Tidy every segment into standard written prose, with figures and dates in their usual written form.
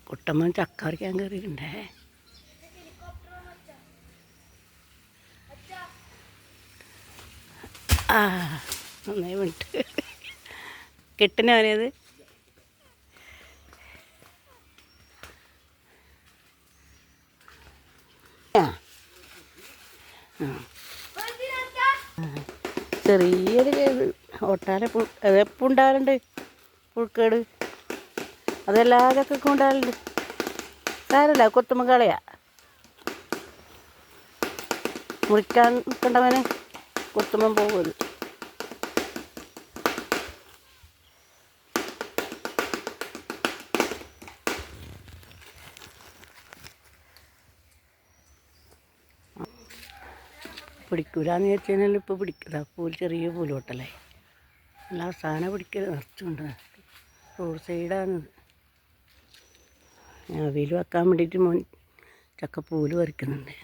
കുട്ടമ്മൻ ചക്ക പറിക്കാൻ കയറിയിട്ടുണ്ടേ. ആ നന്നായി വിട്ട് കെട്ടിനവനത്. ചെറിയൊരു ഒട്ടാലെ അതെപ്പോൾ ഉണ്ടാകലുണ്ട് പുഴുക്കേട്. അതെല്ലാ ചക്കൊക്കെ ഉണ്ടാകലുണ്ട്. സാരമില്ല, കൊത്തുമ്പോൾ കളയാ. മുറിക്കാൻ നിൽക്കണ്ടവനെ കൊത്തുമ്പം പോകുന്നത്. പിടിക്കൂലെന്ന് വെച്ച് കഴിഞ്ഞാൽ ഇപ്പോൾ പിടിക്കില്ല. പൂൽ ചെറിയ പൂലോട്ടല്ലേ, നല്ല അവസാനം പിടിക്കൽ നിറച്ചുകൊണ്ട്. റോഡ് സൈഡാണിത്. അവിയിൽ വെക്കാൻ വേണ്ടിയിട്ട് മോൻ ചക്കപ്പൂല് പറിക്കുന്നുണ്ട്.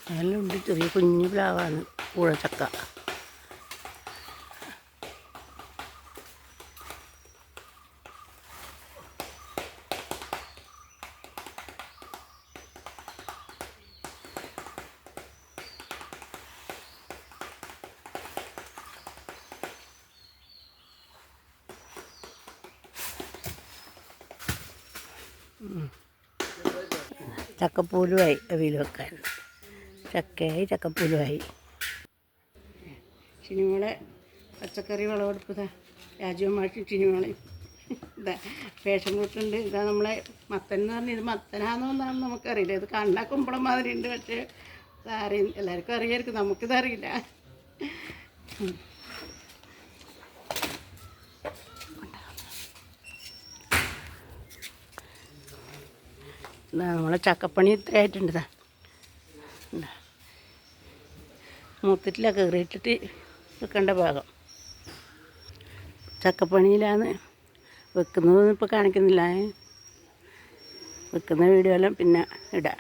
അതെല്ലാം ഉണ്ട്. ചെറിയ കുഞ്ഞു പ്ലാവാണ് കൂഴച്ചക്ക. ചക്കപ്പൂലുമായി അവിയിൽ വെക്കാൻ. ചക്കയായി ചക്കപ്പൂലുമായി. ചിനിമോളെ പച്ചക്കറി വിളവെടുപ്പതാ. രാജീവ് മാഷും ചിനിമോളെ ഇതാ ഫാഷൻ ഫ്രൂട്ടുണ്ട്. ഇതാ നമ്മളെ മത്തൻ എന്ന് പറഞ്ഞാൽ ഇത് മത്തനാണെന്നൊന്നും നമുക്കറിയില്ല. ഇത് കണ്ടാൽ കുമ്പളം മാതിരി ഉണ്ട്. പക്ഷേ എല്ലാവർക്കും അറിയായിരിക്കും, നമുക്കിതറിയില്ല. നമ്മളെ ചക്കപ്പണി ഇത്രയായിട്ടുണ്ട്. ഇതാ മൂത്തിട്ടില്ല, കയറിയിട്ടിട്ട് വെക്കേണ്ട ഭാഗം. ചക്കപ്പണിയിലാണ് വെക്കുന്നതൊന്നും ഇപ്പോൾ കാണിക്കുന്നില്ല. വെക്കുന്ന വീഡിയോ എല്ലാം പിന്നെ ഇടാം.